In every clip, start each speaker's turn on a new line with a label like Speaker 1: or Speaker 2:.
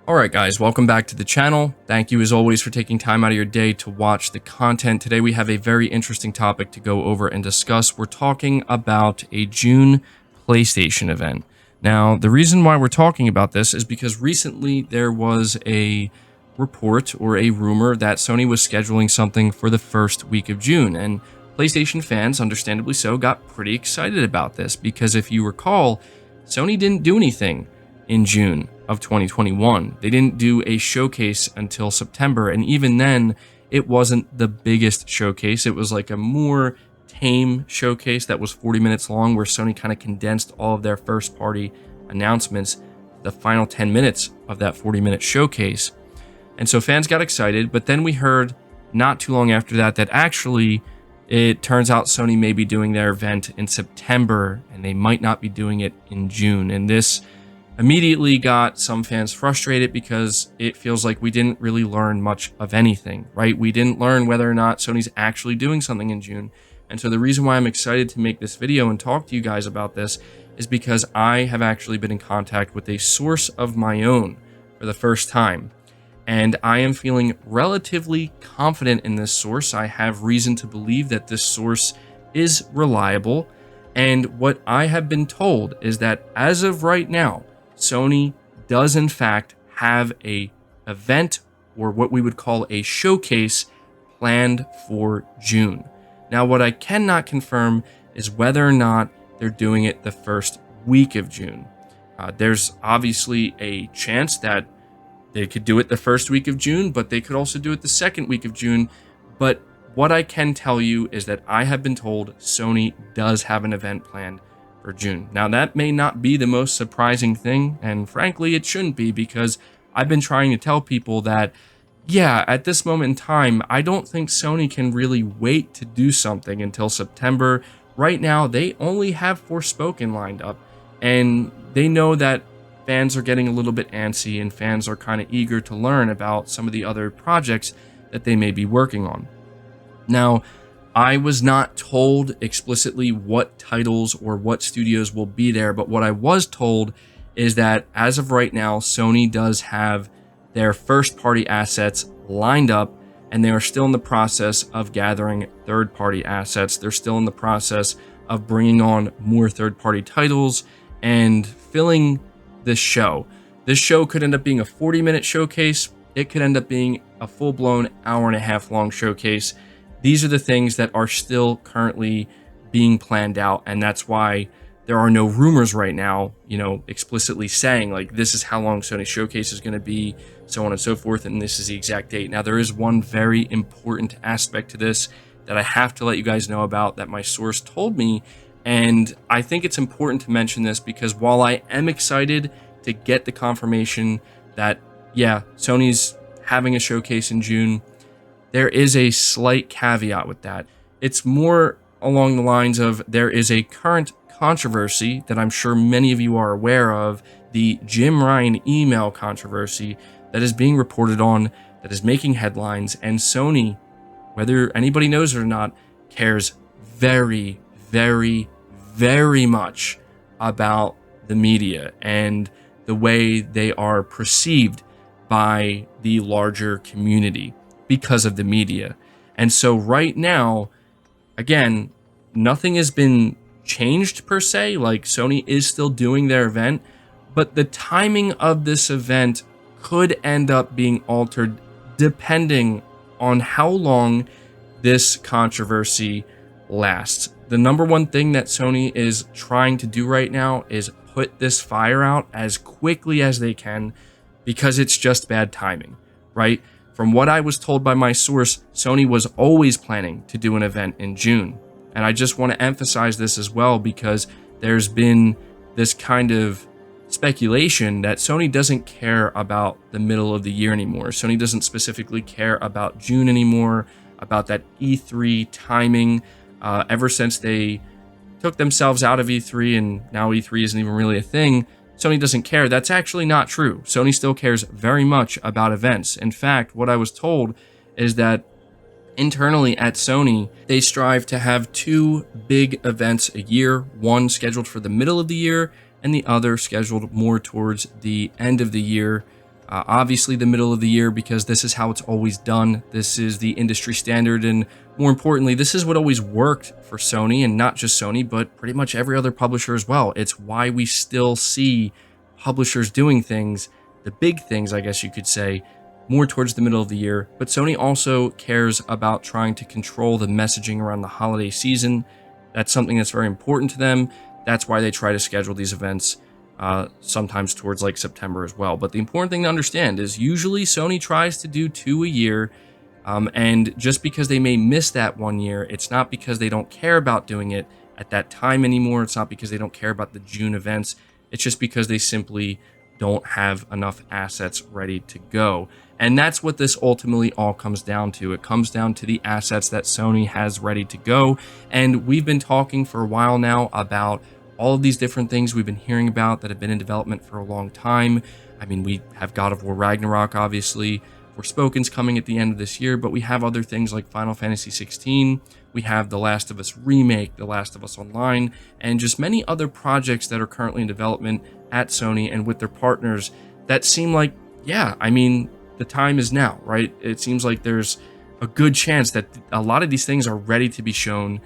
Speaker 1: Alright guys, welcome back to the channel. Thank you as always for taking time out of your day to watch the content. Today we have a very interesting topic to go over and discuss. We're talking about a June PlayStation event. Now, the reason why we're talking about this is because recently there was a report or a rumor that Sony was scheduling something for the first week of June, and PlayStation fans, understandably so, got pretty excited about this because if you recall, Sony didn't do anything in June of 2021. They didn't do a showcase until September, and even then, it wasn't the biggest showcase. It was like a more tame showcase that was 40 minutes long, where Sony kind of condensed all of their first-party announcements, the final 10 minutes of that 40-minute showcase. And so fans got excited, but then we heard not too long after that that actually it turns out Sony may be doing their event in September, and they might not be doing it in June. And this immediately got some fans frustrated because it feels like we didn't really learn much of anything, right? We didn't learn whether or not Sony's actually doing something in June. And so the reason why I'm excited to make this video and talk to you guys about this is because I have actually been in contact with a source of my own for the first time. And I am feeling relatively confident in this source. I have reason to believe that this source is reliable. And what I have been told is that as of right now, Sony does in fact have a event, or what we would call a showcase, planned for June. Now, what I cannot confirm is whether or not they're doing it the first week of June. There's obviously a chance that they could do it the first week of June, but they could also do it the second week of June. But what I can tell you is that I have been told Sony does have an event planned for June. Now, that may not be the most surprising thing, and frankly, it shouldn't be, because I've been trying to tell people that, yeah, at this moment in time, I don't think Sony can really wait to do something until September. Right now, they only have Forspoken lined up, and they know that fans are getting a little bit antsy, and fans are kind of eager to learn about some of the other projects that they may be working on. Now, I was not told explicitly what titles or what studios will be there, but what I was told is that as of right now, Sony does have their first-party assets lined up, and they are still in the process of gathering third-party assets. They're still in the process of bringing on more third-party titles and filling this show. This show could end up being a 40-minute showcase. It could end up being a full-blown hour-and-a-half long showcase. These are the things that are still currently being planned out, and that's why there are no rumors right now, explicitly saying, like, this is how long Sony's showcase is going to be, so on and so forth, and this is the exact date. Now, there is one very important aspect to this that I have to let you guys know about that my source told me, and I think it's important to mention this because while I am excited to get the confirmation that, yeah, Sony's having a showcase in June, there is a slight caveat with that. It's more along the lines of there is a current controversy that I'm sure many of you are aware of, the Jim Ryan email controversy that is being reported on, that is making headlines, and Sony, whether anybody knows it or not, cares very, very, very much about the media and the way they are perceived by the larger community because of the media. And so right now, again, nothing has been changed per se. Like, Sony is still doing their event, but the timing of this event could end up being altered depending on how long this controversy lasts. The number one thing that Sony is trying to do right now is put this fire out as quickly as they can, because it's just bad timing, right? From what I was told by my source, Sony was always planning to do an event in June. And I just want to emphasize this as well, because there's been this kind of speculation that Sony doesn't care about the middle of the year anymore. Sony doesn't specifically care about June anymore, about that E3 timing. Ever since they took themselves out of E3 and now E3 isn't even really a thing, Sony doesn't care. That's actually not true. Sony still cares very much about events. In fact, what I was told is that internally at Sony, they strive to have 2 big events a year, one scheduled for the middle of the year and the other scheduled more towards the end of the year, Obviously the middle of the year, because this is how it's always done. This is the industry standard, and more importantly, this is what always worked for Sony, and not just Sony, but pretty much every other publisher as well. It's why we still see publishers doing things, the big things, I guess you could say, more towards the middle of the year. But Sony also cares about trying to control the messaging around the holiday season. That's something that's very important to them. That's why they try to schedule these events sometimes towards like September as well. But the important thing to understand is usually Sony tries to do 2 a year. And just because they may miss that 1 year, it's not because they don't care about doing it at that time anymore. It's not because they don't care about the June events. It's just because they simply don't have enough assets ready to go. And that's what this ultimately all comes down to. It comes down to the assets that Sony has ready to go. And we've been talking for a while now about all of these different things we've been hearing about that have been in development for a long time. I mean, we have God of War Ragnarok, obviously. Forspoken's coming at the end of this year, but we have other things like Final Fantasy 16. We have The Last of Us Remake, The Last of Us Online, and just many other projects that are currently in development at Sony and with their partners that seem like, yeah, I mean, the time is now, right? It seems like there's a good chance that a lot of these things are ready to be shown.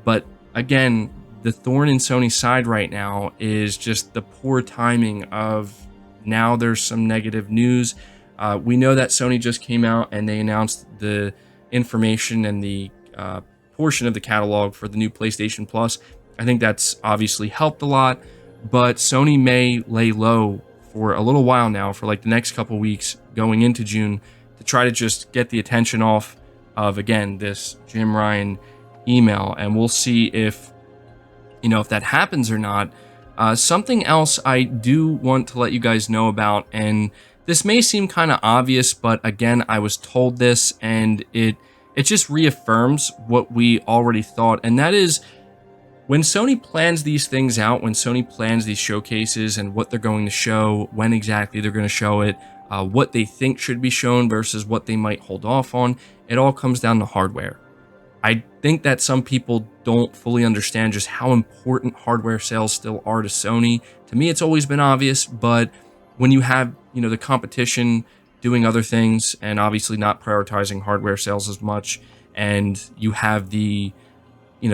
Speaker 1: But again, the thorn in Sony's side right now is just the poor timing of now there's some negative news. We know that Sony just came out and they announced the information and the portion of the catalog for the new PlayStation Plus. I think that's obviously helped a lot, but Sony may lay low for a little while now, for like the next couple weeks going into June, to try to just get the attention off of, again, this Jim Ryan email. And we'll see if, if that happens or not. Something else I do want to let you guys know about, and this may seem kind of obvious, but again, I was told this, and it just reaffirms what we already thought, and that is when Sony plans these things out, when Sony plans these showcases and what they're going to show, when exactly they're going to show it, what they think should be shown versus what they might hold off on, it all comes down to hardware. I think that some people don't fully understand just how important hardware sales still are to Sony. To me, it's always been obvious, but when you have, the competition doing other things and obviously not prioritizing hardware sales as much, and you have the,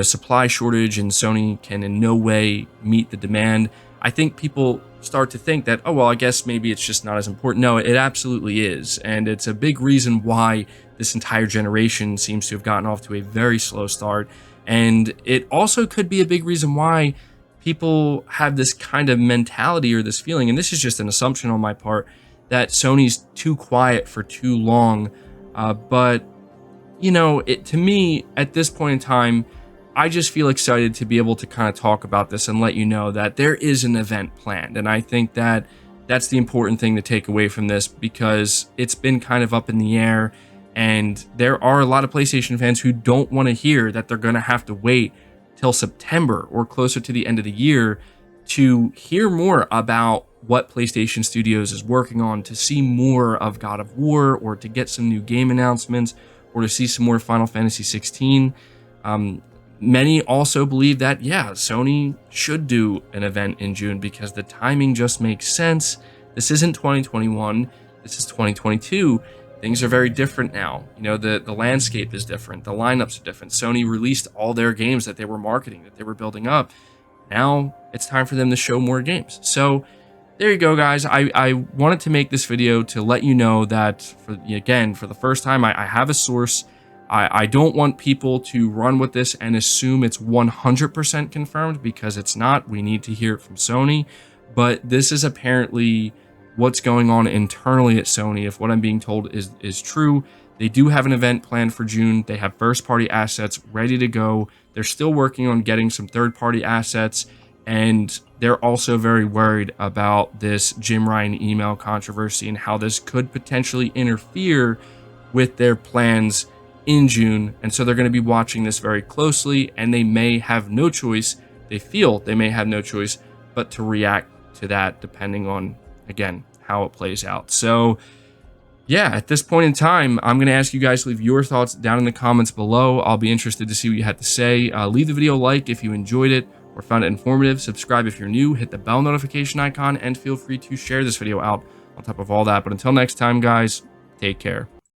Speaker 1: supply shortage and Sony can in no way meet the demand, I think people start to think that, oh, well, I guess maybe it's just not as important. No, it absolutely is. And it's a big reason why this entire generation seems to have gotten off to a very slow start. And it also could be a big reason why people have this kind of mentality or this feeling, and this is just an assumption on my part, that Sony's too quiet for too long. But, to me, at this point in time, I just feel excited to be able to kind of talk about this and let you know that there is an event planned. And I think that that's the important thing to take away from this, because it's been kind of up in the air. And there are a lot of PlayStation fans who don't want to hear that they're going to have to wait till September or closer to the end of the year to hear more about what PlayStation Studios is working on, to see more of God of War, or to get some new game announcements, or to see some more Final Fantasy 16. Many also believe that, yeah, Sony should do an event in June because the timing just makes sense. This isn't 2021. This is 2022. Things are very different now. The landscape is different. The lineups are different. Sony released all their games that they were marketing, that they were building up. Now it's time for them to show more games. So there you go, guys. I wanted to make this video to let you know that, for the first time, I have a source. I don't want people to run with this and assume it's 100% confirmed, because it's not. We need to hear it from Sony. But this is apparently what's going on internally at Sony. If what I'm being told is true, they do have an event planned for June. They have first-party assets ready to go. They're still working on getting some third-party assets, and they're also very worried about this Jim Ryan email controversy and how this could potentially interfere with their plans in June. And so they're going to be watching this very closely, and they may have no choice. They feel they may have no choice but to react to that, depending on, again, how it plays out. So yeah, at this point in time, I'm going to ask you guys to leave your thoughts down in the comments below. I'll be interested to see what you had to say. Leave the video a like if you enjoyed it or found it informative. Subscribe if you're new. Hit the bell notification icon, and feel free to share this video out on top of all that. But until next time, guys, take care.